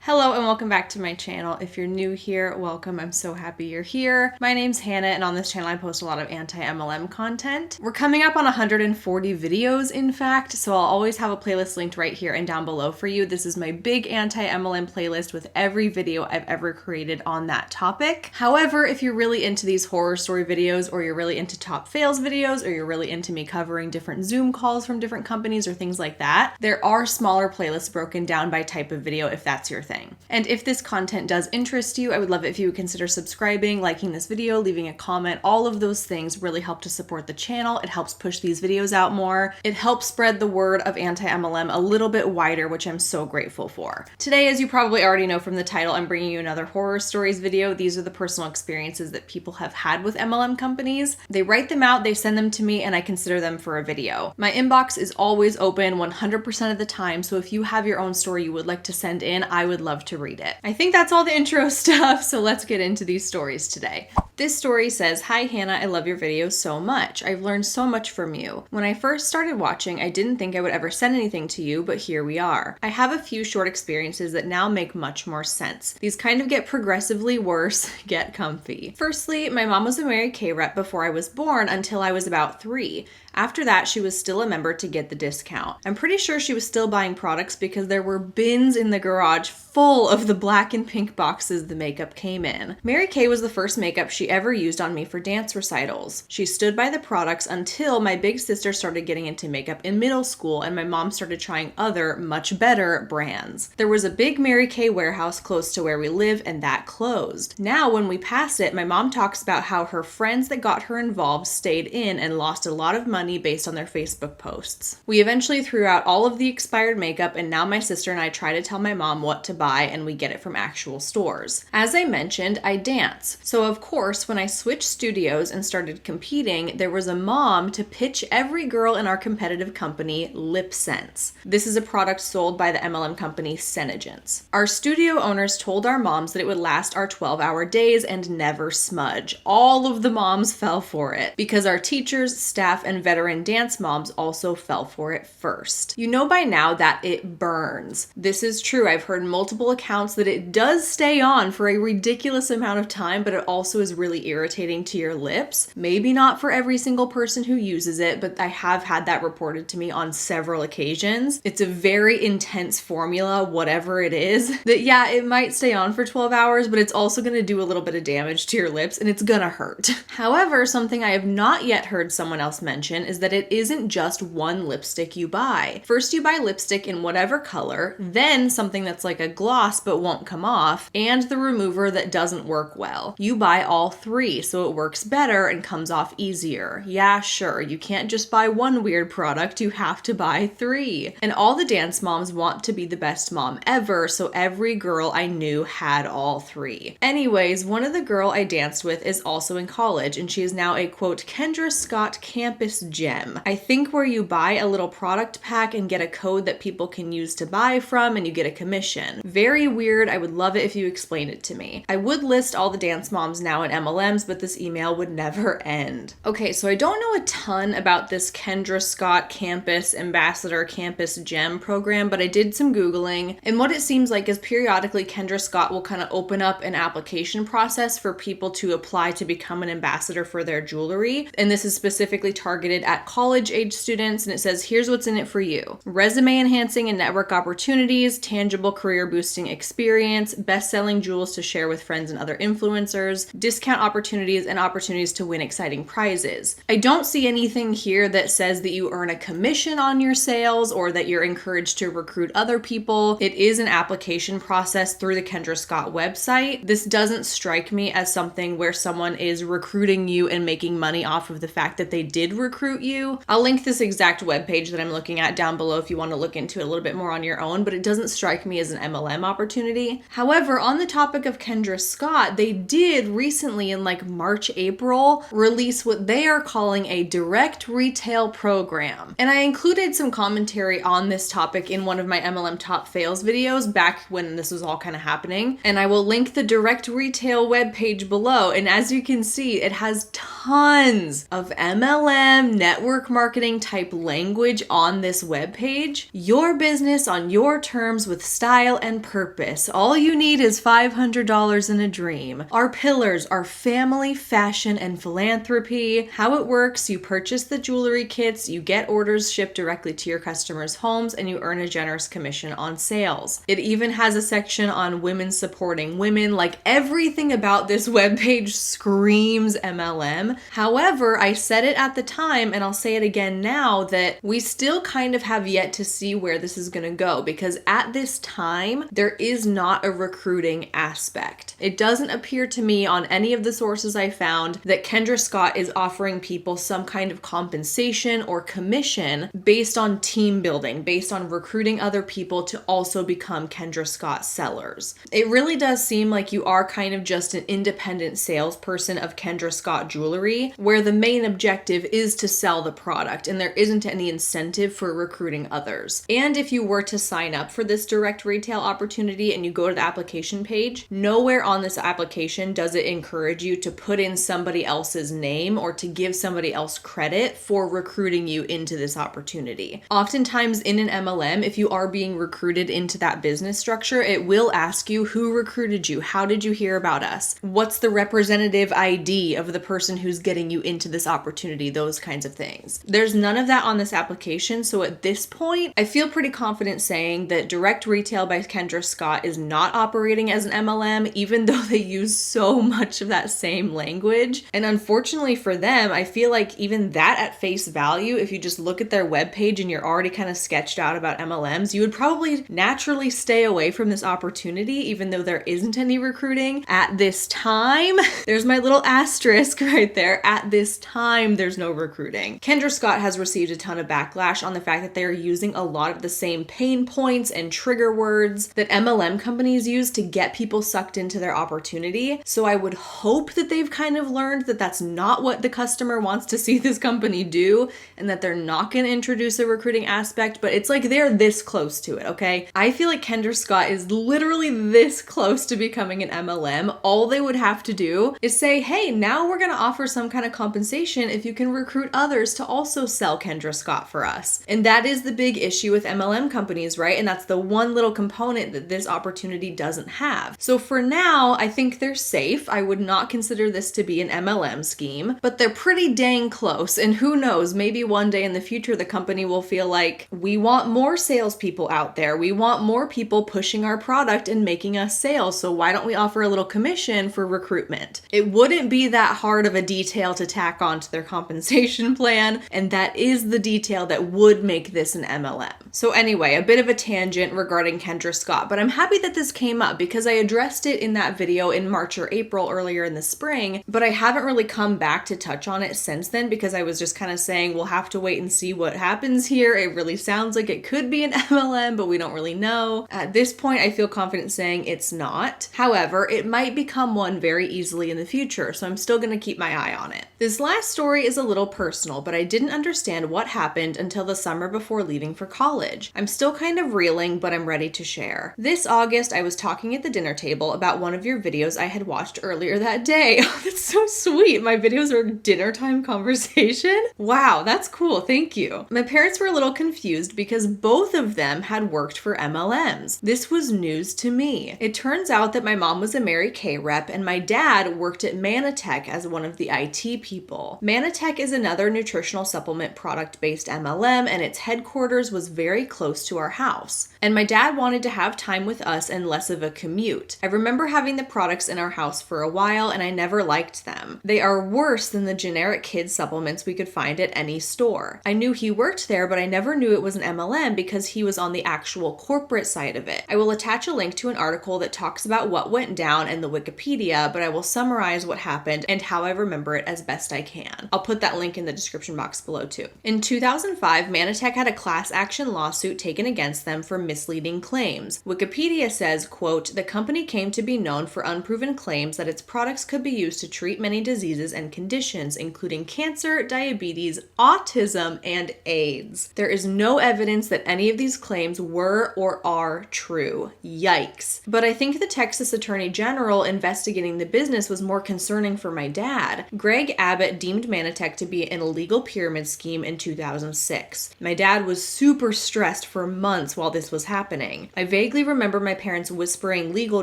Hello and welcome back to my channel. If you're new here, welcome. I'm so happy you're here. My name's Hannah and on this channel I post a lot of anti-MLM content. We're coming up on 140 videos in fact, so I'll always have a playlist linked right here and down below for you. This is my big anti-MLM playlist with every video I've ever created on that topic. However, if you're really into these horror story videos or you're really into top fails videos or you're really into me covering different Zoom calls from different companies or things like that, there are smaller playlists broken down by type of video if that's your thing. And if this content does interest you, I would love it if you would consider subscribing, liking this video, leaving a comment. All of those things really help to support the channel. It helps push these videos out more. It helps spread the word of anti-MLM a little bit wider, which I'm so grateful for. Today, as you probably already know from the title, I'm bringing you another horror stories video. These are the personal experiences that people have had with MLM companies. They write them out, they send them to me, and I consider them for a video. My inbox is always open 100% of the time, so if you have your own story you would like to send in, I would love to read it. I think that's all the intro stuff, so let's get into these stories today. This story says, "Hi Hannah, I love your videos so much. I've learned so much from you. When I first started watching, I didn't think I would ever send anything to you, but here we are. I have a few short experiences that now make much more sense. These kind of get progressively worse. Get comfy. Firstly, my mom was a Mary Kay rep before I was born until I was about 3. After that, she was still a member to get the discount. I'm pretty sure she was still buying products because there were bins in the garage full of the black and pink boxes the makeup came in. Mary Kay was the first makeup she ever used on me for dance recitals. She stood by the products until my big sister started getting into makeup in middle school and my mom started trying other, much better brands. There was a big Mary Kay warehouse close to where we live and that closed. Now, when we pass it, my mom talks about how her friends that got her involved stayed in and lost a lot of money based on their Facebook posts. We eventually threw out all of the expired makeup and now my sister and I try to tell my mom what to buy and we get it from actual stores. As I mentioned, I dance. So of course, when I switched studios and started competing, there was a mom to pitch every girl in our competitive company Lip Sense. This is a product sold by the MLM company Senegence. Our studio owners told our moms that it would last our 12-hour days and never smudge. All of the moms fell for it because our teachers, staff, and veteran dance moms also fell for it first. You know by now that it burns. This is true. I've heard multiple accounts that it does stay on for a ridiculous amount of time, but it also is really irritating to your lips. Maybe not for every single person who uses it, but I have had that reported to me on several occasions. It's a very intense formula, whatever it is, that yeah, it might stay on for 12 hours, but it's also going to do a little bit of damage to your lips and it's gonna hurt. However, something I have not yet heard someone else mention is that it isn't just one lipstick you buy. First you buy lipstick in whatever color, then something that's like a gloss but won't come off, and the remover that doesn't work well. You buy all 3 so it works better and comes off easier. Yeah, sure, you can't just buy one weird product, you have to buy 3. And all the dance moms want to be the best mom ever, so every girl I knew had all 3. Anyways, one of the girl I danced with is also in college and she is now a quote Kendra Scott campus gem. I think where you buy a little product pack and get a code that people can use to buy from and you get a commission. Very weird. I would love it if you explained it to me. I would list all the dance moms now in MLMs, but this email would never end. Okay, so I don't know a ton about this Kendra Scott campus ambassador campus gem program, but I did some Googling and what it seems like is periodically Kendra Scott will kind of open up an application process for people to apply to become an ambassador for their jewelry. And this is specifically targeted at college age students and it says here's what's in it for you: resume enhancing and network opportunities, tangible career boosting experience, best-selling jewels to share with friends and other influencers, discount opportunities, and opportunities to win exciting prizes. I don't see anything here that says that you earn a commission on your sales or that you're encouraged to recruit other people. It is an application process through the Kendra Scott website. This doesn't strike me as something where someone is recruiting you and making money off of the fact that they did recruit you. I'll link this exact webpage that I'm looking at down below if you want to look into it a little bit more on your own, but it doesn't strike me as an MLM opportunity. However, on the topic of Kendra Scott, they did recently recently in like March, April, release what they are calling a direct retail program. And I included some commentary on this topic in one of my MLM top fails videos back when this was all kind of happening. And I will link the direct retail webpage below. And as you can see, it has tons of MLM network marketing type language on this webpage. Your business on your terms with style and purpose. All you need is $500 in a dream. Our pillars are family, fashion, and philanthropy. How it works, you purchase the jewelry kits, you get orders shipped directly to your customers' homes, and you earn a generous commission on sales. It even has a section on women supporting women. Like, everything about this webpage screams MLM. However, I said it at the time, and I'll say it again now, that we still kind of have yet to see where this is going to go, because at this time, there is not a recruiting aspect. It doesn't appear to me on any of the sources I found that Kendra Scott is offering people some kind of compensation or commission based on team building, based on recruiting other people to also become Kendra Scott sellers. It really does seem like you are kind of just an independent salesperson of Kendra Scott jewelry, where the main objective is to sell the product and there isn't any incentive for recruiting others. And if you were to sign up for this direct retail opportunity and you go to the application page, nowhere on this application does it encourage you to put in somebody else's name or to give somebody else credit for recruiting you into this opportunity. Oftentimes in an MLM, if you are being recruited into that business structure, it will ask you who recruited you, how did you hear about us, what's the representative ID of the person who's getting you into this opportunity, those kinds of things. There's none of that on this application, so at this point, I feel pretty confident saying that Direct Retail by Kendra Scott is not operating as an MLM, even though they use so much of that same language. And unfortunately for them, I feel like even that at face value, if you just look at their webpage and you're already kind of sketched out about MLMs, you would probably naturally stay away from this opportunity, even though there isn't any recruiting at this time. There's my little asterisk right there. At this time, there's no recruiting. Kendra Scott has received a ton of backlash on the fact that they are using a lot of the same pain points and trigger words that MLM companies use to get people sucked into their opportunity. So I would hope that they've kind of learned that that's not what the customer wants to see this company do, and that they're not going to introduce a recruiting aspect, but it's like they're this close to it, okay? I feel like Kendra Scott is literally this close to becoming an MLM. All they would have to do is say, hey, now we're going to offer some kind of compensation if you can recruit others to also sell Kendra Scott for us. And that is the big issue with MLM companies, right? And that's the one little component that this opportunity doesn't have. So for now, I think they're safe. I would not consider this to be an MLM scheme, but they're pretty dang close. And who knows, maybe one day in the future, the company will feel like, we want more salespeople out there. We want more people pushing our product and making us sales. So why don't we offer a little commission for recruitment? It wouldn't be that hard of a detail to tack onto their compensation plan. And that is the detail that would make this an MLM. So anyway, a bit of a tangent regarding Kendra Scott, but I'm happy that this came up because I addressed it in that video in March or April earlier in the spring, but I haven't really come back to touch on it since then because I was just kind of saying, we'll have to wait and see what happens here. It really sounds like it could be an MLM, but we don't really know. At this point, I feel confident saying it's not. However, it might become one very easily in the future, so I'm still going to keep my eye on it. This last story is a little personal, but I didn't understand what happened until the summer before leaving for college. I'm still kind of reeling, but I'm ready to share. This August, I was talking at the dinner table about one of your videos I had watched earlier that day. Oh, that's so sweet. My videos are dinner time conversation. Wow, that's cool. Thank you. My parents were a little confused because both of them had worked for MLMs. This was news to me. It turns out that my mom was a Mary Kay rep and my dad worked at Manatech as one of the IT people. Manatech is another nutritional supplement product-based MLM and its headquarters was very close to our house. And my dad wanted to have time with us and less of a commute. I remember having the products in our house for a while and I never liked them. They are worse than the generic kids supplements we could find at any store. I knew he worked there, but I never knew it was an MLM because he was on the actual corporate side of it. I will attach a link to an article that talks about what went down in the Wikipedia, but I will summarize what happened and how I remember it as best I can. I'll put that link in the description box below too. In 2005, Manatech had a class action lawsuit taken against them for misleading claims. Wikipedia says, quote, the company came to be known for unproven claims that its product products could be used to treat many diseases and conditions, including cancer, diabetes, autism, and AIDS. There is no evidence that any of these claims were or are true. Yikes. But I think the Texas Attorney General investigating the business was more concerning for my dad. Greg Abbott deemed Mannatech to be an illegal pyramid scheme in 2006. My dad was super stressed for months while this was happening. I vaguely remember my parents whispering legal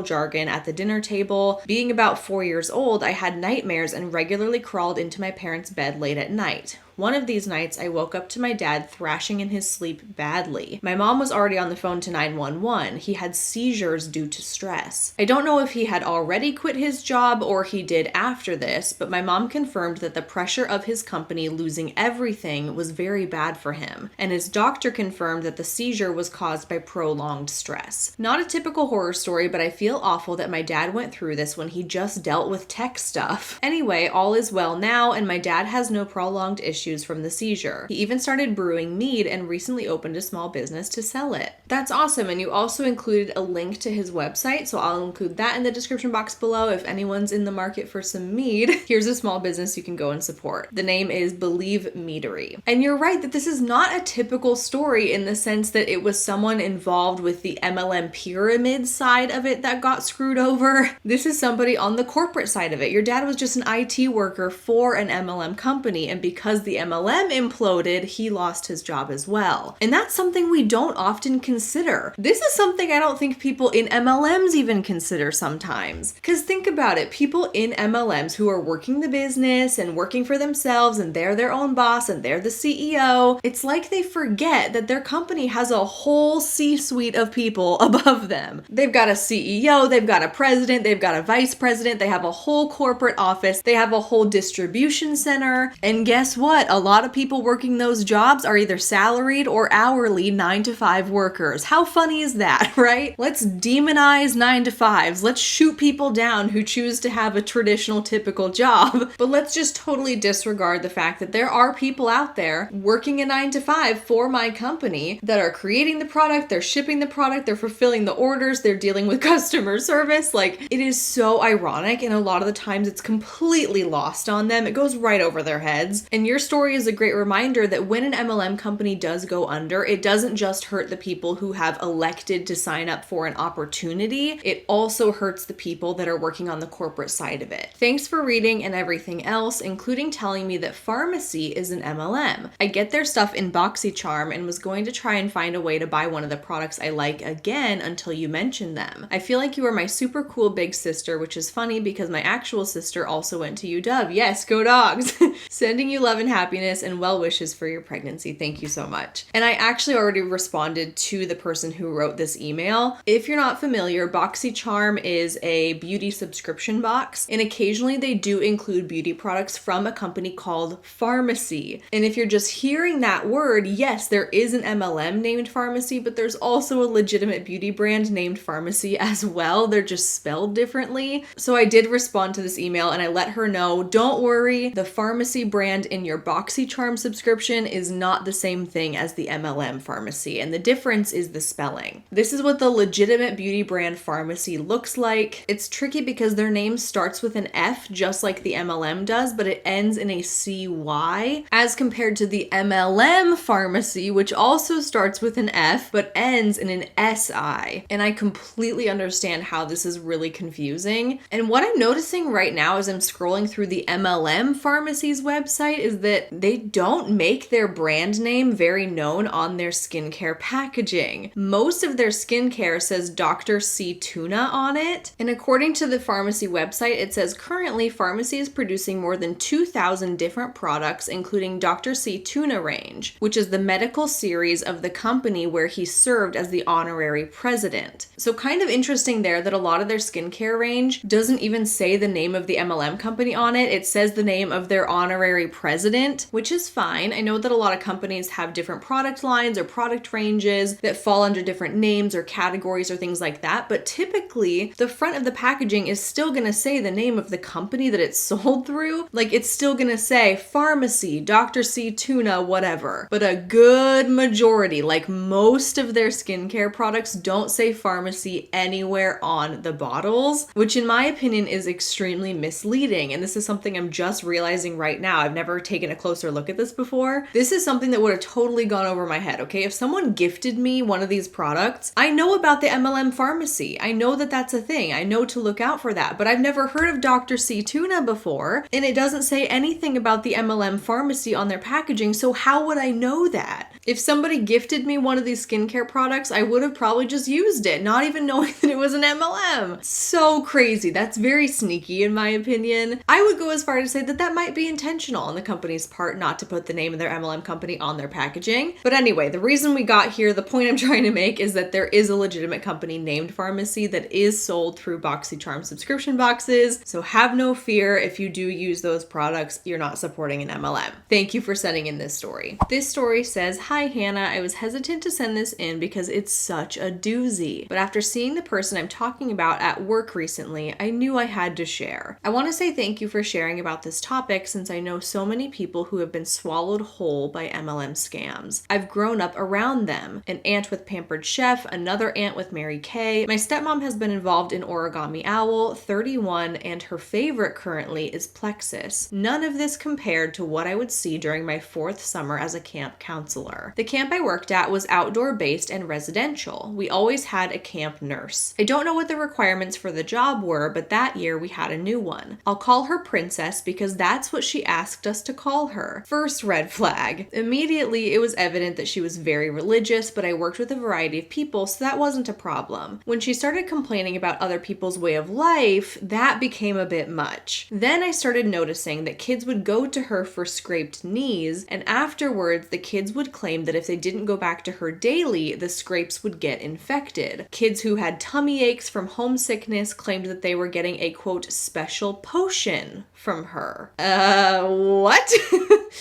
jargon at the dinner table. Being about 4 years old, I had nightmares and regularly crawled into my parents' bed late at night. One of these nights, I woke up to my dad thrashing in his sleep badly. My mom was already on the phone to 911. He had seizures due to stress. I don't know if he had already quit his job or he did after this, but my mom confirmed that the pressure of his company losing everything was very bad for him, and his doctor confirmed that the seizure was caused by prolonged stress. Not a typical horror story, but I feel awful that my dad went through this when he just dealt with tech stuff. Anyway, all is well now, and my dad has no prolonged issues from the seizure. He even started brewing mead and recently opened a small business to sell it. That's awesome, and you also included a link to his website, so I'll include that in the description box below if anyone's in the market for some mead. Here's a small business you can go and support. The name is Believe Meadery. And you're right that this is not a typical story in the sense that it was someone involved with the MLM pyramid side of it that got screwed over. This is somebody on the corporate side of it. Your dad was just an IT worker for an MLM company, and because the MLM imploded, he lost his job as well. And that's something we don't often consider. This is something I don't think people in MLMs even consider sometimes. Because think about it, people in MLMs who are working the business and working for themselves and they're their own boss and they're the CEO, it's like they forget that their company has a whole C-suite of people above them. They've got a CEO, they've got a president, they've got a vice president, they have a whole corporate office, they have a whole distribution center, and guess what? A lot of people working those jobs are either salaried or hourly 9-to-5 workers. How funny is that, right? Let's demonize 9-to-5s. Let's shoot people down who choose to have a traditional typical job. But let's just totally disregard the fact that there are people out there working a 9-to-5 for my company that are creating the product, they're shipping the product, they're fulfilling the orders, they're dealing with customer service. Like, it is so ironic, and a lot of the times it's completely lost on them. It goes right over their heads. And your story is a great reminder that when an MLM company does go under, it doesn't just hurt the people who have elected to sign up for an opportunity, it also hurts the people that are working on the corporate side of it. Thanks for reading and everything else, including telling me that pharmacy is an MLM. I get their stuff in BoxyCharm and was going to try and find a way to buy one of the products I like again until you mentioned them. I feel like you are my super cool big sister, which is funny because my actual sister also went to UW. Yes, go dogs! Sending you love and happiness and well wishes for your pregnancy. Thank you so much. And I actually already responded to the person who wrote this email. If you're not familiar, BoxyCharm is a beauty subscription box, and occasionally they do include beauty products from a company called Pharmacy. And if you're just hearing that word, yes, there is an MLM named Pharmacy, but there's also a legitimate beauty brand named Pharmacy as well. They're just spelled differently. So I did respond to this email and I let her know, don't worry, the Pharmacy brand in your BoxyCharm subscription is not the same thing as the MLM Pharmacy, and the difference is the spelling. This is what the legitimate beauty brand Pharmacy looks like. It's tricky because their name starts with an F just like the MLM does, but it ends in a CY, as compared to the MLM Pharmacy, which also starts with an F but ends in an SI. And I completely understand how this is really confusing. And what I'm noticing right now as I'm scrolling through the MLM Pharmacy's website is that they don't make their brand name very known on their skincare packaging. Most of their skincare says Dr. C Tuna on it. And according to the Pharmacy website, it says currently Pharmacy is producing more than 2,000 different products, including Dr. C Tuna range, which is the medical series of the company where he served as the honorary president. So kind of interesting there that a lot of their skincare range doesn't even say the name of the MLM company on it. It says the name of their honorary president. hesitant, which is fine. I know that a lot of companies have different product lines or product ranges that fall under different names or categories or things like that, but typically the front of the packaging is still going to say the name of the company that it's sold through. Like, it's still going to say pharmacy, Dr. C Tuna, whatever. But a good majority, like most of their skincare products, don't say pharmacy anywhere on the bottles, which in my opinion is extremely misleading. And this is something I'm just realizing right now. I've never taken a closer look at this before. This is something that would have totally gone over my head, okay? If someone gifted me one of these products, I know about the MLM pharmacy. I know that that's a thing. I know to look out for that, but I've never heard of Dr. C Tuna before, and it doesn't say anything about the MLM pharmacy on their packaging, so how would I know that? If somebody gifted me one of these skincare products, I would have probably just used it, not even knowing that it was an MLM. So crazy. That's very sneaky in my opinion. I would go as far to say that that might be intentional on the company's part not to put the name of their MLM company on their packaging. But anyway, the reason we got here, the point I'm trying to make is that there is a legitimate company named Pharmacy that is sold through BoxyCharm subscription boxes. So have no fear if you do use those products, you're not supporting an MLM. Thank you for sending in this story. This story says, "Hi Hannah, I was hesitant to send this in because it's such a doozy. But after seeing the person I'm talking about at work recently, I knew I had to share. I want to say thank you for sharing about this topic since I know so many people who have been swallowed whole by MLM scams. I've grown up around them. An aunt with Pampered Chef, another aunt with Mary Kay. My stepmom has been involved in Origami Owl, 31, and her favorite currently is Plexus. None of this compared to what I would see during my 4th summer as a camp counselor. The camp I worked at was outdoor-based and residential. We always had a camp nurse. I don't know what the requirements for the job were, but that year we had a new one. I'll call her Princess because that's what she asked us to call her. First red flag. Immediately, it was evident that she was very religious, but I worked with a variety of people, so that wasn't a problem. When she started complaining about other people's way of life, that became a bit much. Then I started noticing that kids would go to her for scraped knees, and afterwards the kids would claim that if they didn't go back to her daily, the scrapes would get infected. Kids who had tummy aches from homesickness claimed that they were getting a quote special potion from her. What?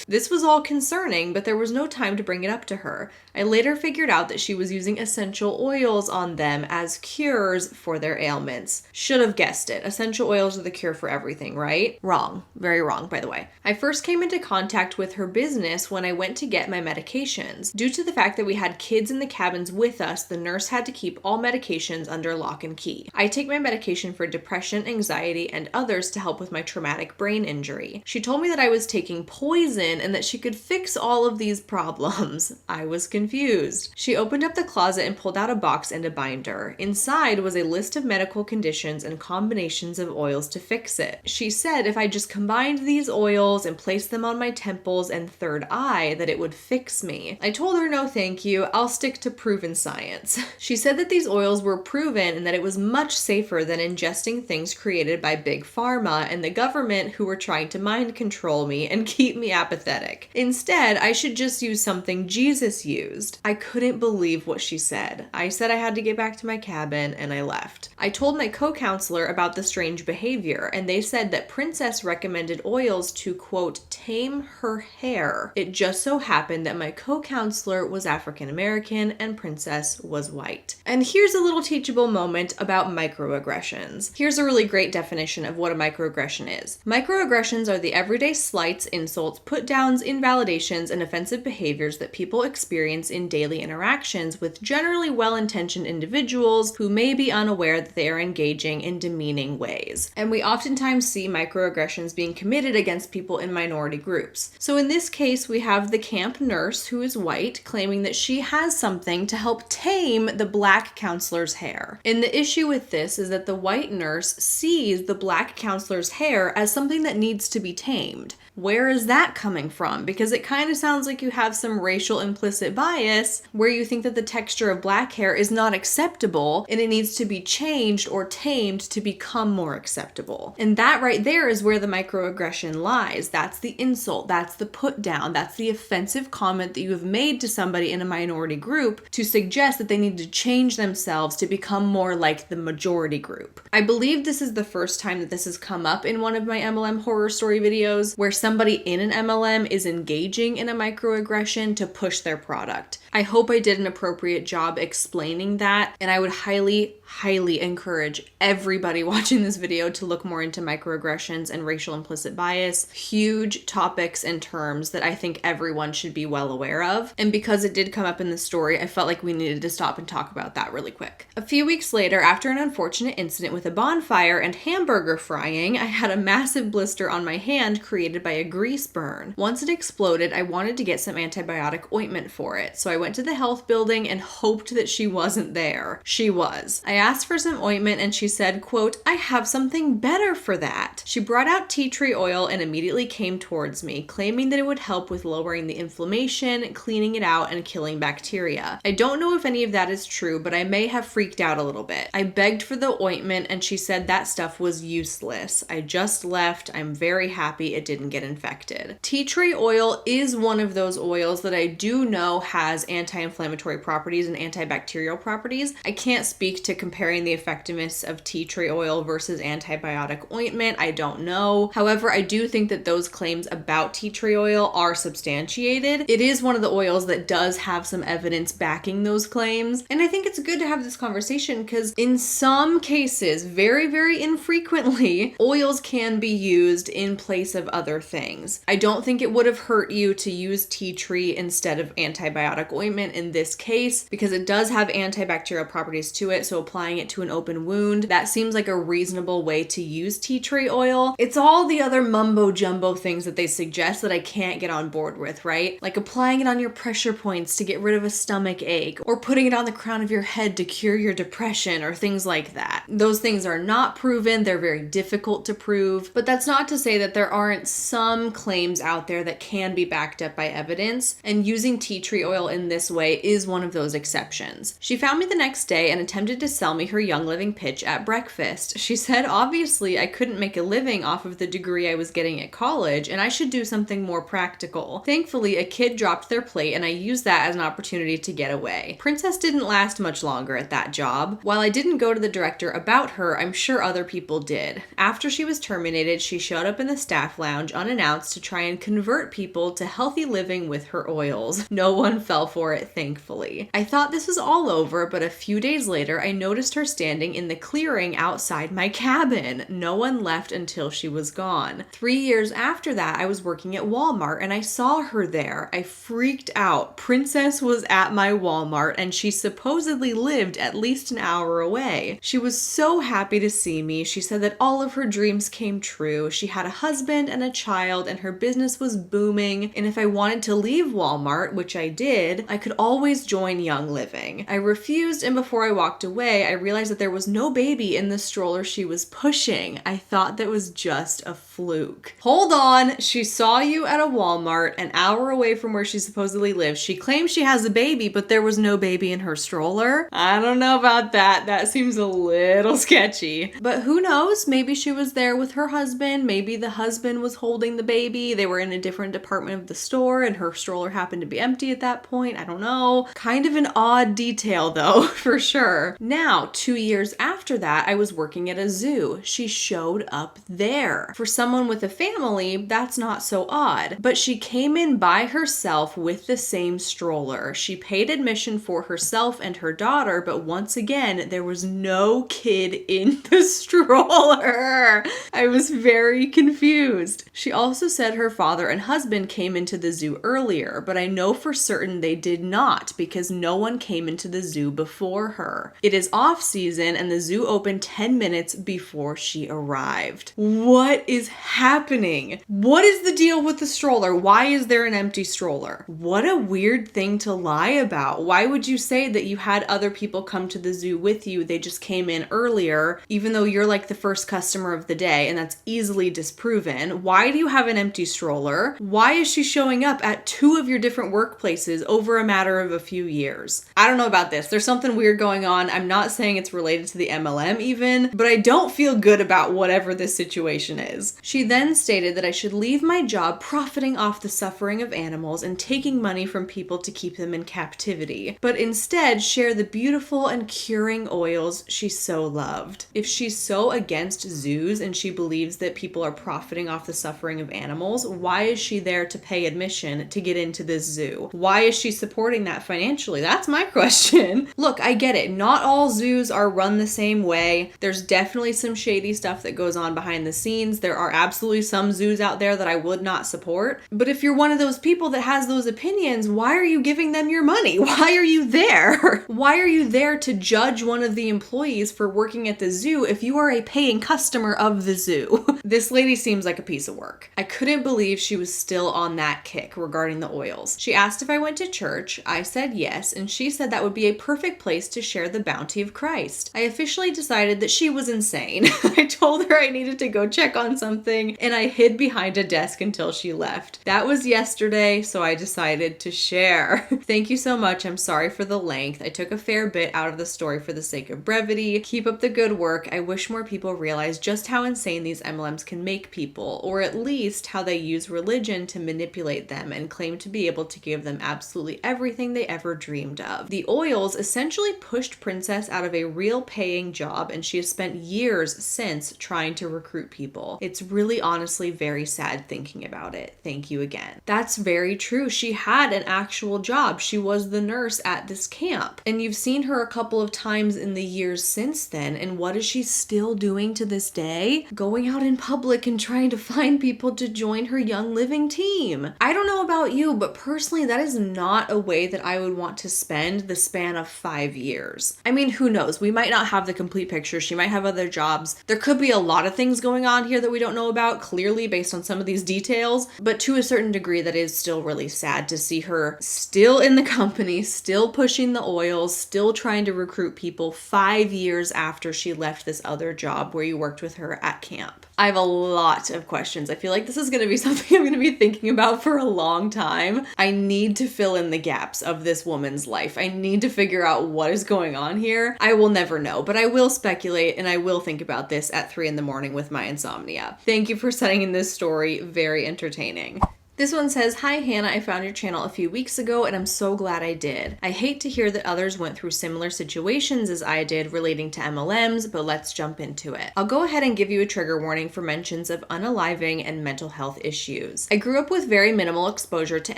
This was all concerning, but there was no time to bring it up to her. I later figured out that she was using essential oils on them as cures for their ailments. Should have guessed it. Essential oils are the cure for everything, right? Wrong. Very wrong, by the way. I first came into contact with her business when I went to get my medications. Due to the fact that we had kids in the cabins with us, the nurse had to keep all medications under lock and key. I take my medication for depression, anxiety, and others to help with my traumatic brain injury. She told me that I was taking poison and that she could fix all of these problems. I was confused. She opened up the closet and pulled out a box and a binder. Inside was a list of medical conditions and combinations of oils to fix it. She said if I just combined these oils and placed them on my temples and third eye, that it would fix me. I told her no thank you, I'll stick to proven science. She said that these oils were proven and that it was much safer than ingesting things created by Big Pharma and the government who were trying to mind control me and keep me apathetic. Instead, I should just use something Jesus used. I couldn't believe what she said. I said I had to get back to my cabin and I left. I told my co-counselor about the strange behavior and they said that Princess recommended oils to quote tame her hair. It just so happened that my co-counselor was African American and Princess was white. And here's a little teachable moment about microaggressions. Here's a really great definition of what a microaggression is. Microaggressions are the everyday slights, insults, put-downs, invalidations, and offensive behaviors that people experience in daily interactions with generally well-intentioned individuals who may be unaware that they are engaging in demeaning ways. And we oftentimes see microaggressions being committed against people in minority groups. So in this case, we have the camp nurse who is white claiming that she has something to help tame the black counselor's hair. And the issue with this is that the white nurse sees the black counselor's hair as something that needs to be tamed. Where is that coming from? Because it kind of sounds like you have some racial implicit bias where you think that the texture of black hair is not acceptable and it needs to be changed or tamed to become more acceptable. And that right there is where the microaggression lies. That's the the insult, that's the put down, that's the offensive comment that you have made to somebody in a minority group to suggest that they need to change themselves to become more like the majority group. I believe this is the first time that this has come up in one of my MLM horror story videos where somebody in an MLM is engaging in a microaggression to push their product. I hope I did an appropriate job explaining that, and I would highly encourage everybody watching this video to look more into microaggressions and racial implicit bias. Huge topics and terms that I think everyone should be well aware of. And because it did come up in the story, I felt like we needed to stop and talk about that really quick. A few weeks later, after an unfortunate incident with a bonfire and hamburger frying, I had a massive blister on my hand created by a grease burn. Once it exploded, I wanted to get some antibiotic ointment for it, so I went to the health building and hoped that she wasn't there. She was. I asked for some ointment and she said, quote, "I have something better for that." She brought out tea tree oil and immediately came towards me, claiming that it would help with lowering the inflammation, cleaning it out, and killing bacteria. I don't know if any of that is true, but I may have freaked out a little bit. I begged for the ointment and she said that stuff was useless. I just left. I'm very happy it didn't get infected. Tea tree oil is one of those oils that I do know has anti-inflammatory properties and antibacterial properties. I can't speak to comparing the effectiveness of tea tree oil versus antibiotic ointment. I don't know. However, I do think that those claims about tea tree oil are substantiated. It is one of the oils that does have some evidence backing those claims. And I think it's good to have this conversation because in some cases, very infrequently, oils can be used in place of other things. I don't think it would have hurt you to use tea tree instead of antibiotic ointment in this case because it does have antibacterial properties to it, so applying it to an open wound, that seems like a reasonable way to use tea tree oil. It's all the other mumbo jumbo things that they suggest that I can't get on board with, right? Like applying it on your pressure points to get rid of a stomach ache, or putting it on the crown of your head to cure your depression, or things like that. Those things are not proven, they're very difficult to prove, but that's not to say that there aren't some claims out there that can be backed up by evidence, and using tea tree oil in this way is one of those exceptions. She found me the next day and attempted to sell me her Young Living pitch at breakfast. She said obviously I couldn't make a living off of the degree I was getting at college and I should do something more practical. Thankfully, a kid dropped their plate and I used that as an opportunity to get away. Princess didn't last much longer at that job. While I didn't go to the director about her, I'm sure other people did. After she was terminated, she showed up in the staff lounge unannounced to try and convert people to healthy living with her oils. No one fell for it, thankfully. I thought this was all over, but a few days later, I noticed her standing in the clearing outside my cabin. No one left until she was gone. 3 years after that, I was working at Walmart and I saw her there. I freaked out. Princess was at my Walmart and she supposedly lived at least an hour away. She was so happy to see me. She said that all of her dreams came true. She had a husband and a child and her business was booming. And if I wanted to leave Walmart, which I did, I could always join Young Living. I refused, and before I walked away, I realized that there was no baby in the stroller she was pushing. I thought that was just a fluke. Hold on, she saw you at a Walmart an hour away from where she supposedly lives. She claims she has a baby, but there was no baby in her stroller. I don't know about that. That seems a little sketchy. But who knows? Maybe she was there with her husband. Maybe the husband was holding the baby. They were in a different department of the store and her stroller happened to be empty at that point. I don't know. Kind of an odd detail though, for sure. Now, 2 years after that, I was working at a zoo. She showed up there. For someone with a family, that's not so odd. But she came in by herself with the same stroller. She paid admission for herself and her daughter, but once again, there was no kid in the stroller. I was very confused. She also said her father and husband came into the zoo earlier, but I know for certain they did not because no one came into the zoo before her. It is off season and the zoo opened 10 minutes before she arrived. What is happening? What is the deal with the stroller? Why is there an empty stroller? What a weird thing to lie about. Why would you say that you had other people come to the zoo with you? They just came in earlier, even though you're like the first customer of the day, and that's easily disproven. Why do you have an empty stroller? Why is she showing up at 2 of your different workplaces over a matter of a few years? I don't know about this. There's something weird going on. I'm not saying it's related to the MLM even, but I don't feel good about whatever this situation is. She then stated that I should leave my job profiting off the suffering of animals and taking money from people to keep them in captivity, but instead share the beautiful and curing oils she so loved. If she's so against zoos and she believes that people are profiting off the suffering of animals, why is she there to pay admission to get into this zoo? Why is she supporting that financially? That's my question. Look, I get it. Not all zoos are run the same way. There's definitely some shady stuff that goes on behind the scenes. There are absolutely some zoos out there that I would not support. But if you're one of those people that has those opinions, why are you giving them your money? Why are you there? Why are you there to judge one of the employees for working at the zoo if you are a paying customer of the zoo? This lady seems like a piece of work. I couldn't believe she was still on that kick regarding the oils. She asked if I went to church. I said yes, and she said that would be a perfect place to share the bounty of Christ. I officially decided that she was insane. I told her I needed to go check on something, and I hid behind a desk until she left. That was yesterday, so I decided to share. Thank you so much. I'm sorry for the length. I took a fair bit out of the story for the sake of brevity. Keep up the good work. I wish more people realize just how insane these MLMs can make people, or at least how they use religion to manipulate them and claim to be able to give them absolutely everything they ever dreamed of. The oils essentially pushed Princess out of a real paying job, and she has spent years since trying to recruit people. It's really honestly very sad thinking about it. Thank you again. That's very true. She had an actual job. She was the nurse at this camp, and you've seen her a couple of times in the years since then, and what is she still doing to this day? Going out in public and trying to find people to join her Young Living team. I don't know about you, but personally, that is not a way that I would want to spend the span of 5 years. I mean, who knows? We might not have the complete picture. She might have other jobs. There could be a lot of things going on here that we don't know about, clearly based on some of these details, but to a certain degree, that is still really sad to see her still in the company, still pushing the oils, still trying to recruit people 5 years after she left this other job where you worked with her at camp. I have a lot of questions. I feel like this is going to be something I'm going to be thinking about for a long time. I need to fill in the gaps of this woman's life. I need to figure out what is going on here. I will never know, but I will speculate and I will think about this at 3 a.m. with my insomnia. Thank you for sending in this story. Very entertaining. This one says, "Hi Hannah, I found your channel a few weeks ago and I'm so glad I did. I hate to hear that others went through similar situations as I did relating to MLMs, but let's jump into it. I'll go ahead and give you a trigger warning for mentions of unaliving and mental health issues. I grew up with very minimal exposure to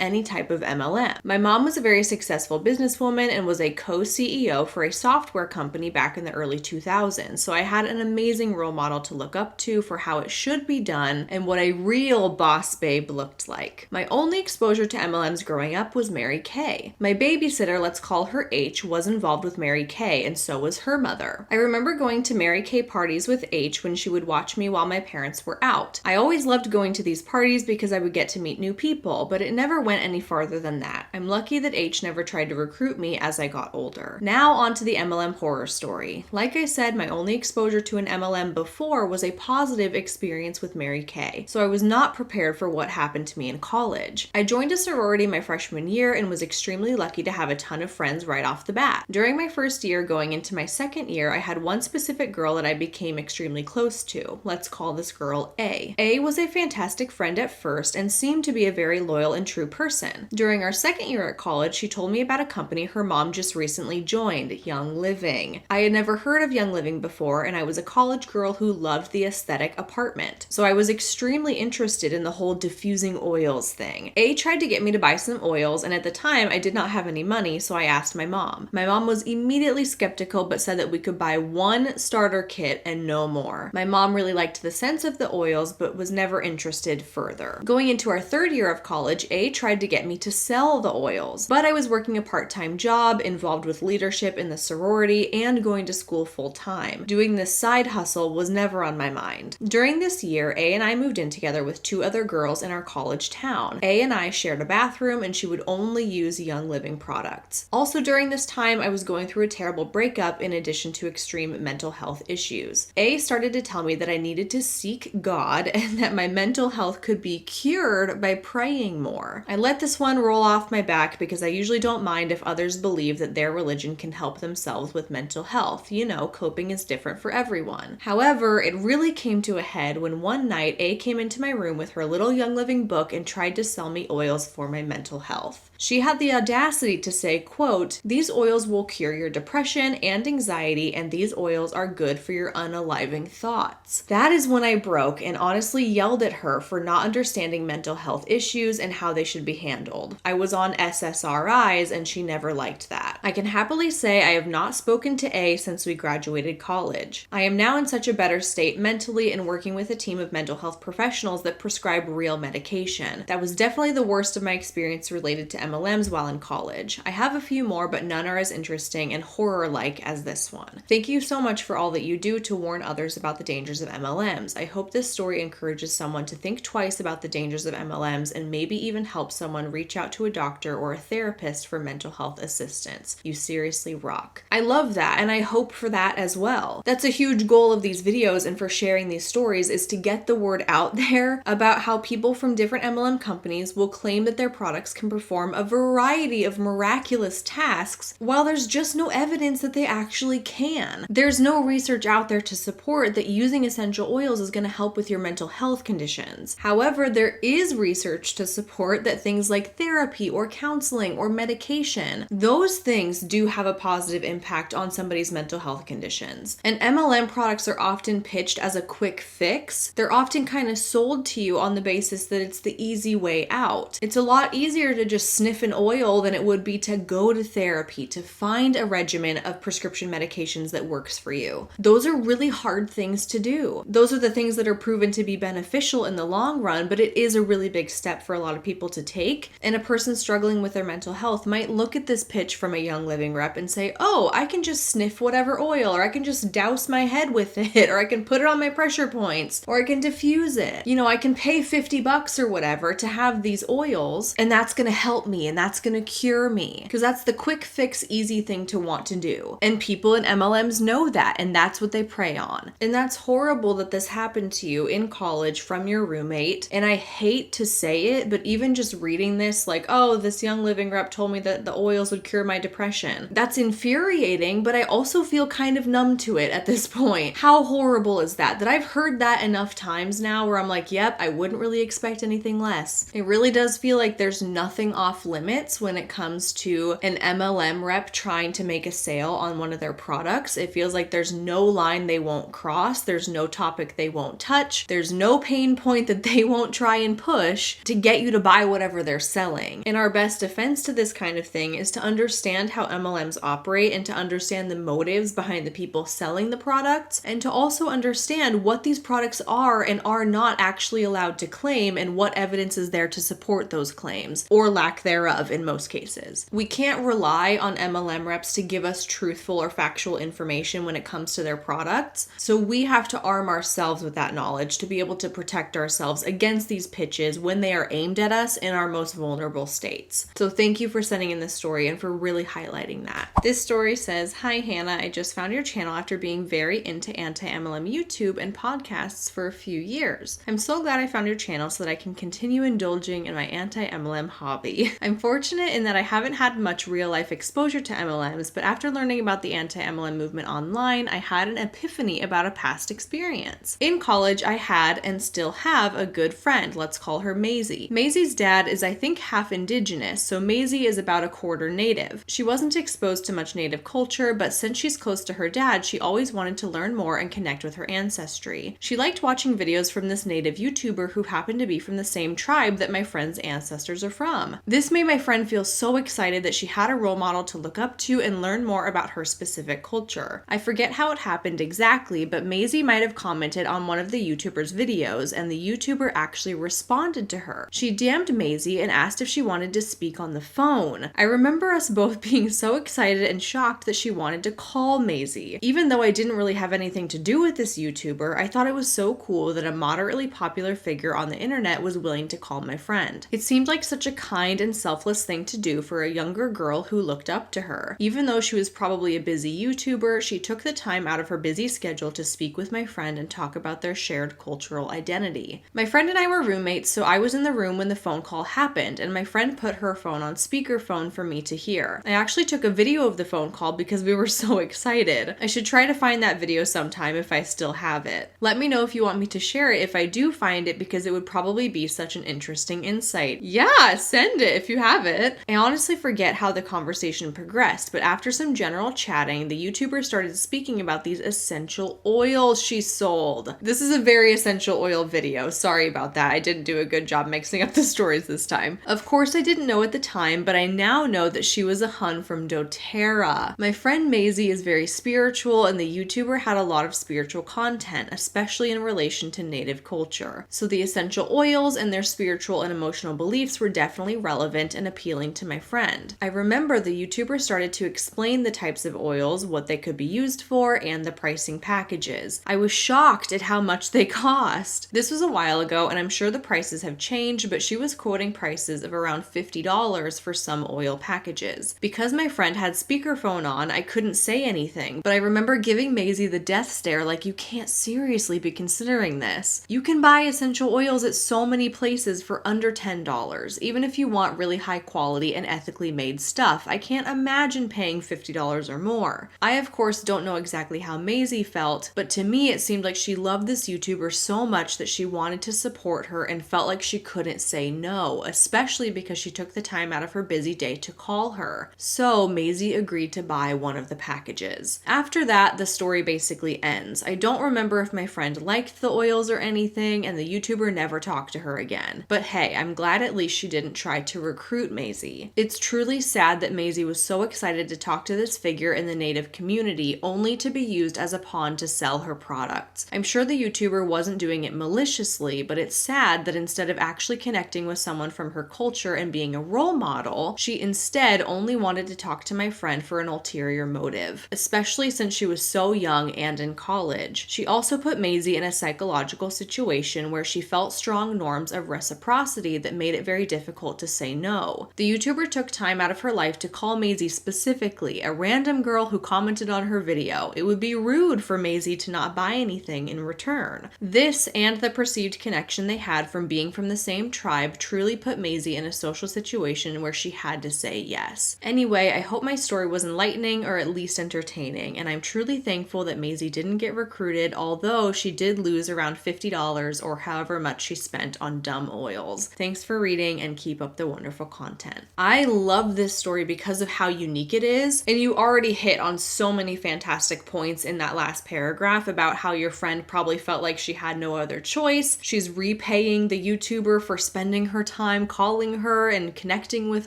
any type of MLM. My mom was a very successful businesswoman and was a co-CEO for a software company back in the early 2000s, so I had an amazing role model to look up to for how it should be done and what a real boss babe looked like. My only exposure to MLMs growing up was Mary Kay. My babysitter, let's call her H, was involved with Mary Kay, and so was her mother. I remember going to Mary Kay parties with H when she would watch me while my parents were out. I always loved going to these parties because I would get to meet new people, but it never went any farther than that. I'm lucky that H never tried to recruit me as I got older. Now on to the MLM horror story. Like I said, my only exposure to an MLM before was a positive experience with Mary Kay, so I was not prepared for what happened to me in college. I joined a sorority my freshman year and was extremely lucky to have a ton of friends right off the bat. During my first year going into my second year, I had one specific girl that I became extremely close to. Let's call this girl A. A was a fantastic friend at first and seemed to be a very loyal and true person. During our second year at college, she told me about a company her mom just recently joined, Young Living. I had never heard of Young Living before, and I was a college girl who loved the aesthetic apartment. So I was extremely interested in the whole diffusing oils thing. A tried to get me to buy some oils, and at the time I did not have any money, so I asked my mom. My mom was immediately skeptical but said that we could buy one starter kit and no more. My mom really liked the scents of the oils but was never interested further. Going into our third year of college, A tried to get me to sell the oils, but I was working a part-time job involved with leadership in the sorority and going to school full-time. Doing this side hustle was never on my mind. During this year, A and I moved in together with 2 other girls in our college town. A and I shared a bathroom, and she would only use Young Living products. Also during this time, I was going through a terrible breakup in addition to extreme mental health issues. A started to tell me that I needed to seek God and that my mental health could be cured by praying more. I let this one roll off my back because I usually don't mind if others believe that their religion can help themselves with mental health. You know, coping is different for everyone. However, it really came to a head when one night A came into my room with her little Young Living book and tried to sell me oils for my mental health. She had the audacity to say, quote, "These oils will cure your depression and anxiety, and these oils are good for your unaliving thoughts." That is when I broke and honestly yelled at her for not understanding mental health issues and how they should be handled. I was on SSRIs and she never liked that. I can happily say I have not spoken to A since we graduated college. I am now in such a better state mentally and working with a team of mental health professionals that prescribe real medication. That was definitely the worst of my experience related to MLMs while in college. I have a few more, but none are as interesting and horror-like as this one. Thank you so much for all that you do to warn others about the dangers of MLMs. I hope this story encourages someone to think twice about the dangers of MLMs and maybe even help someone reach out to a doctor or a therapist for mental health assistance. You seriously rock. I love that, and I hope for that as well. That's a huge goal of these videos and for sharing these stories is to get the word out there about how people from different MLM companies will claim that their products can perform a variety of miraculous tasks while there's just no evidence that they actually can. There's no research out there to support that using essential oils is going to help with your mental health conditions. However, there is research to support that things like therapy or counseling or medication, those things do have a positive impact on somebody's mental health conditions. And MLM products are often pitched as a quick fix. They're often kind of sold to you on the basis that it's the easy way out. It's a lot easier to just sniff an oil than it would be to go to therapy, to find a regimen of prescription medications that works for you. Those are really hard things to do. Those are the things that are proven to be beneficial in the long run, but it is a really big step for a lot of people to take. And a person struggling with their mental health might look at this pitch from a Young Living rep and say, oh, I can just sniff whatever oil, or I can just douse my head with it, or I can put it on my pressure points, or I can diffuse it. You know, I can pay $50 or whatever to have these oils, and that's gonna help me, and that's gonna cure me. Because that's the quick fix, easy thing to want to do. And people in MLMs know that, and that's what they prey on. And that's horrible that this happened to you in college from your roommate. And I hate to say it, but even just reading this, like, oh, this Young Living rep told me that the oils would cure my depression. That's infuriating, but I also feel kind of numb to it at this point. How horrible is that? That I've heard that enough times now where I'm like, yep, I wouldn't really expect anything less. It really does feel like there's nothing off limits when it comes to an MLM rep trying to make a sale on one of their products. It feels like there's no line they won't cross. There's no topic they won't touch. There's no pain point that they won't try and push to get you to buy whatever they're selling. And our best defense to this kind of thing is to understand how MLMs operate and to understand the motives behind the people selling the products, and to also understand what these products are and are not actually allowed to claim and what evidence is there to support those claims, or lack thereof in most cases. We can't rely on MLM reps to give us truthful or factual information when it comes to their products, so we have to arm ourselves with that knowledge to be able to protect ourselves against these pitches when they are aimed at us in our most vulnerable states. So thank you for sending in this story and for really highlighting that. This story says, "Hi Hannah, I just found your channel after being very into anti-MLM YouTube and podcasts for a few years. I'm so glad I found your channel so that I can continue indulging in my anti-MLM hobby. I'm fortunate in that I haven't had much real life exposure to MLMs, but after learning about the anti-MLM movement online, I had an epiphany about a past experience. In college, I had and still have a good friend. Let's call her Maisie. Maisie's dad is, I think, half indigenous, so Maisie is about a quarter native. She wasn't exposed to much native culture, but since she's close to her dad, she always wanted to learn more and connect with her ancestry. She liked watching videos from this native YouTuber who happened to be from the same tribe that my friend's ancestors are from. This made my friend feel so excited that she had a role model to look up to and learn more about her specific culture. I forget how it happened exactly, but Maisie might have commented on one of the YouTuber's videos, and the YouTuber actually responded to her. She DM'd Maisie and asked if she wanted to speak on the phone. I remember us both being so excited and shocked that she wanted to call Maisie. Even though I didn't really have anything to do with this YouTuber, I thought it was so cool that a moderately popular figure on the internet was willing willing to call my friend. It seemed like such a kind and selfless thing to do for a younger girl who looked up to her. Even though she was probably a busy YouTuber, she took the time out of her busy schedule to speak with my friend and talk about their shared cultural identity. My friend and I were roommates, so I was in the room when the phone call happened, and my friend put her phone on speakerphone for me to hear. I actually took a video of the phone call because we were so excited. I should try to find that video sometime if I still have it. Let me know if you want me to share it if I do find it, because it would probably be such an interesting insight. Yeah, send it if you have it. I honestly forget how the conversation progressed, but after some general chatting, the YouTuber started speaking about these essential oils she sold. This is a very essential oil video. Sorry about that. I didn't do a good job mixing up the stories this time. Of course, I didn't know at the time, but I now know that she was a Hun from doTERRA. My friend Maisie is very spiritual, and the YouTuber had a lot of spiritual content, especially in relation to native culture. So the essential oils and their spiritual and emotional beliefs were definitely relevant and appealing to my friend. I remember the YouTuber started to explain the types of oils, what they could be used for, and the pricing packages. I was shocked at how much they cost. This was a while ago, and I'm sure the prices have changed, but she was quoting prices of around $50 for some oil packages. Because my friend had speakerphone on, I couldn't say anything, but I remember giving Maisie the death stare like, you can't seriously be considering this. You can buy essential oils at so many places for under $10, even if you want really high quality and ethically made stuff. I can't imagine paying $50 or more. I, of course, don't know exactly how Maisie felt, but to me it seemed like she loved this YouTuber so much that she wanted to support her and felt like she couldn't say no, especially because she took the time out of her busy day to call her. So Maisie agreed to buy one of the packages. After that, the story basically ends. I don't remember if my friend liked the oils or anything, and the YouTuber never talked to her again. But hey, I'm glad at least she didn't try to recruit Maisie. It's truly sad that Maisie was so excited to talk to this figure in the native community only to be used as a pawn to sell her products. I'm sure the YouTuber wasn't doing it maliciously, but it's sad that instead of actually connecting with someone from her culture and being a role model, she instead only wanted to talk to my friend for an ulterior motive, especially since she was so young and in college. She also put Maisie in a psychological situation where she felt strong norms of reciprocity that made it very difficult to say no. The YouTuber took time out of her life to call Maisie specifically, a random girl who commented on her video. It would be rude for Maisie to not buy anything in return. This and the perceived connection they had from being from the same tribe truly put Maisie in a social situation where she had to say yes. Anyway, I hope my story was enlightening or at least entertaining, and I'm truly thankful that Maisie didn't get recruited, although she did lose around $50 or however much she spent on dumb oils. Thanks for reading and keep up the wonderful content. I love this story because of how unique it is, and you already hit on so many fantastic points in that last paragraph about how your friend probably felt like she had no other choice. She's repaying the YouTuber for spending her time calling her and connecting with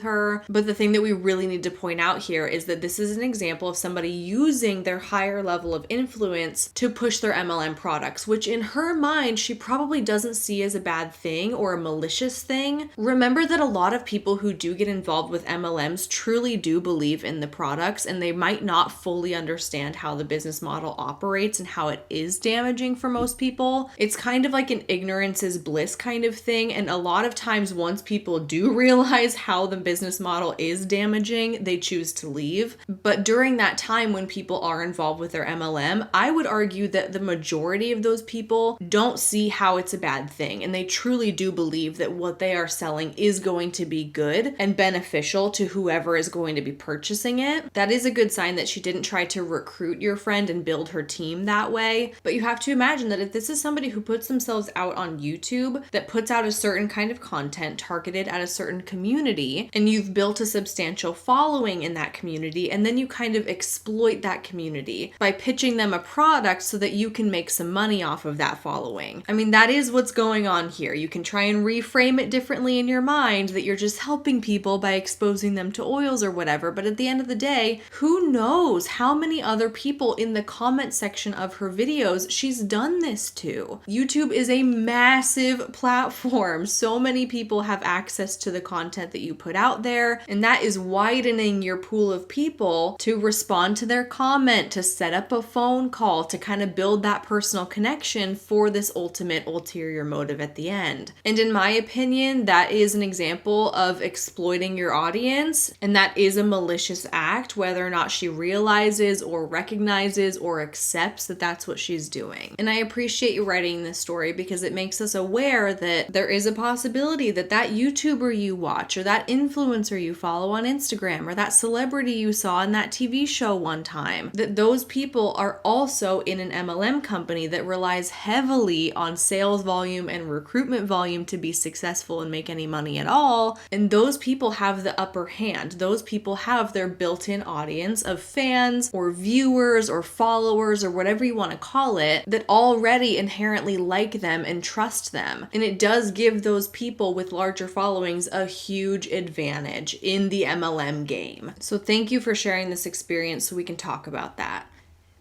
her. But the thing that we really need to point out here is that this is an example of somebody using their higher level of influence to push their MLM products, which in her mind, she probably doesn't see as a bad thing or a malicious thing. Remember that a lot of people who do get involved with MLMs truly do believe in the products, and they might not fully understand how the business model operates and how it is damaging for most people. It's kind of like an ignorance is bliss kind of thing, and a lot of times once people do realize how the business model is damaging, they choose to leave. But during that time when people are involved with their MLM, I would argue that the majority of those people don't see how it's a bad thing, and they truly do believe that what they are selling is going to be good and beneficial to whoever is going to be purchasing it. That is a good sign that she didn't try to recruit your friend and build her team that way. But you have to imagine that if this is somebody who puts themselves out on YouTube, that puts out a certain kind of content targeted at a certain community, and you've built a substantial following in that community, and then you kind of exploit that community by pitching them a product so that you can make some money off of that following. I mean, that is what's going on here. You can try and reframe it differently in your mind that you're just helping people by exposing them to oils or whatever, but at the end of the day, who knows how many other people in the comment section of her videos she's done this to. YouTube is a massive platform. So many people have access to the content that you put out there, and that is widening your pool of people to respond to their comment, to set up a phone call, to kind of build that personal connection for this ultimate ulterior motive at the end. And in my opinion, that is an example of exploiting your audience, and that is a malicious act, whether or not she realizes or recognizes or accepts that that's what she's doing. And I appreciate you writing this story because it makes us aware that there is a possibility that that YouTuber you watch or that influencer you follow on Instagram or that celebrity you saw in that TV show one time, that those people are also in an MLM company that relies heavily on sales volume and recruitment volume to be successful and make any money at all. And those people have the upper hand. Those people have their built-in audience of fans or viewers or followers or whatever you want to call it that already inherently like them and trust them. And it does give those people with larger followings a huge advantage in the MLM game. So thank you for sharing this experience so we can talk about that.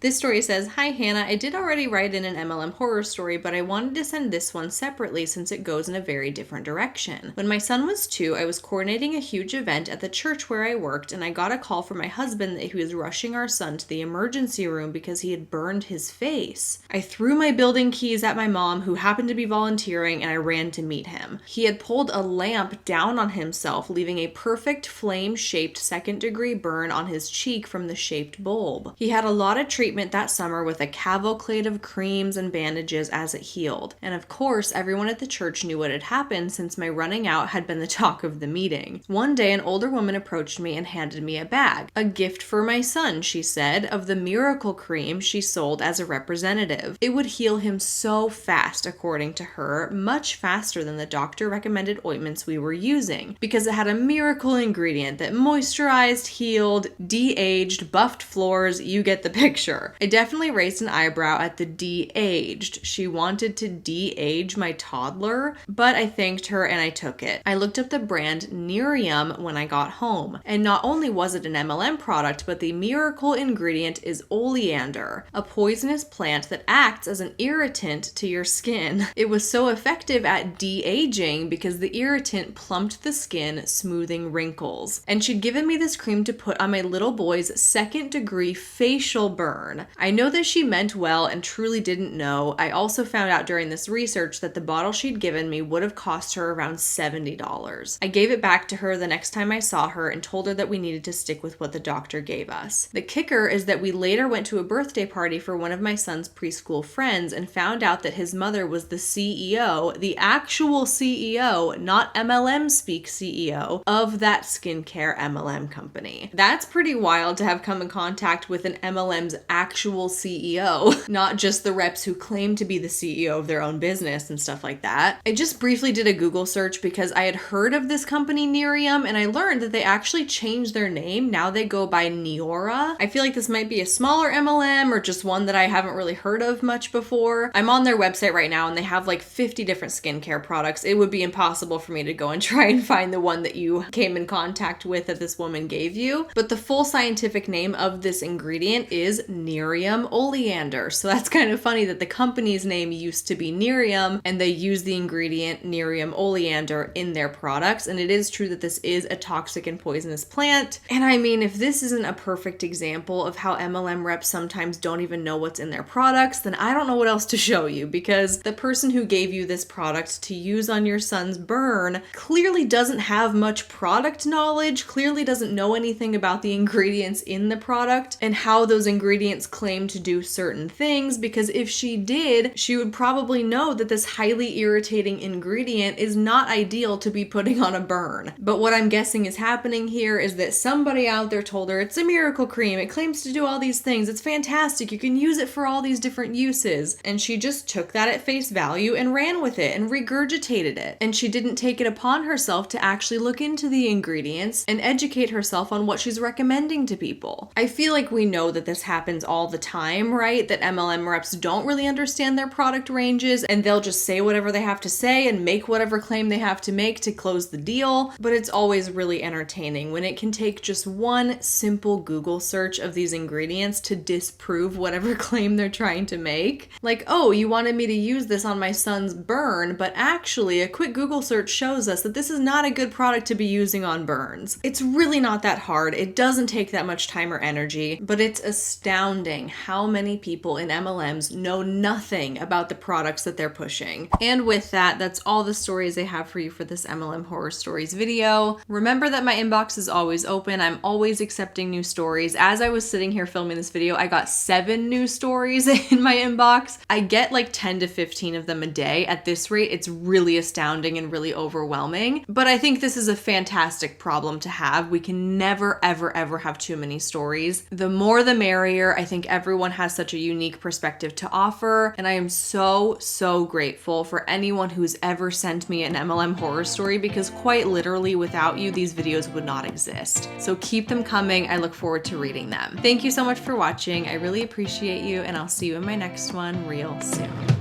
This story says, "Hi Hannah, I did already write in an MLM horror story, but I wanted to send this one separately since it goes in a very different direction. When my son was 2, I was coordinating a huge event at the church where I worked, and I got a call from my husband that he was rushing our son to the emergency room because he had burned his face. I threw my building keys at my mom, who happened to be volunteering, and I ran to meet him. He had pulled a lamp down on himself, leaving a perfect flame-shaped second-degree burn on his cheek from the shaped bulb. He had a lot of treatment that summer with a cavalcade of creams and bandages as it healed. And of course, everyone at the church knew what had happened since my running out had been the talk of the meeting. One day, an older woman approached me and handed me a bag. A gift for my son, she said, of the miracle cream she sold as a representative. It would heal him so fast, according to her, much faster than the doctor recommended ointments we were using, because it had a miracle ingredient that moisturized, healed, de-aged, buffed floors. You get the picture. I definitely raised an eyebrow at the de-aged. She wanted to de-age my toddler, but I thanked her and I took it. I looked up the brand Nerium when I got home, and not only was it an MLM product, but the miracle ingredient is oleander, a poisonous plant that acts as an irritant to your skin. It was so effective at de-aging because the irritant plumped the skin, smoothing wrinkles. And she'd given me this cream to put on my little boy's second-degree facial burn. I know that she meant well and truly didn't know. I also found out during this research that the bottle she'd given me would have cost her around $70. I gave it back to her the next time I saw her and told her that we needed to stick with what the doctor gave us. The kicker is that we later went to a birthday party for one of my son's preschool friends and found out that his mother was the CEO, the actual CEO, not MLM speak CEO, of that skincare MLM company. That's pretty wild to have come in contact with an MLM's actual CEO, not just the reps who claim to be the CEO of their own business and stuff like that. I just briefly did a Google search because I had heard of this company Nerium, and I learned that they actually changed their name. Now they go by Neora. I feel like this might be a smaller MLM or just one that I haven't really heard of much before. I'm on their website right now and they have like 50 different skincare products. It would be impossible for me to go and try and find the one that you came in contact with that this woman gave you. But the full scientific name of this ingredient is Nerium oleander. So that's kind of funny that the company's name used to be Nerium and they use the ingredient Nerium oleander in their products. And it is true that this is a toxic and poisonous plant. And I mean, if this isn't a perfect example of how MLM reps sometimes don't even know what's in their products, then I don't know what else to show you, because the person who gave you this product to use on your son's burn clearly doesn't have much product knowledge, clearly doesn't know anything about the ingredients in the product and how those ingredients claim to do certain things, because if she did, she would probably know that this highly irritating ingredient is not ideal to be putting on a burn. But what I'm guessing is happening here is that somebody out there told her it's a miracle cream, it claims to do all these things, it's fantastic, you can use it for all these different uses, and she just took that at face value and ran with it and regurgitated it. And she didn't take it upon herself to actually look into the ingredients and educate herself on what she's recommending to people. I feel like we know that this happens all the time, right? That MLM reps don't really understand their product ranges and they'll just say whatever they have to say and make whatever claim they have to make to close the deal. But it's always really entertaining when it can take just one simple Google search of these ingredients to disprove whatever claim they're trying to make. Like, oh, you wanted me to use this on my son's burn, but actually a quick Google search shows us that this is not a good product to be using on burns. It's really not that hard. It doesn't take that much time or energy, but it's astounding astounding how many people in MLMs know nothing about the products that they're pushing. And with that, that's all the stories I have for you for this MLM Horror Stories video. Remember that my inbox is always open. I'm always accepting new stories. As I was sitting here filming this video, I got 7 new stories in my inbox. I get like 10 to 15 of them a day. At this rate, it's really astounding and really overwhelming. But I think this is a fantastic problem to have. We can never, ever, ever have too many stories. The more the merrier. I think everyone has such a unique perspective to offer. And I am so, so grateful for anyone who's ever sent me an MLM horror story, because quite literally without you, these videos would not exist. So keep them coming. I look forward to reading them. Thank you so much for watching. I really appreciate you, and I'll see you in my next one real soon.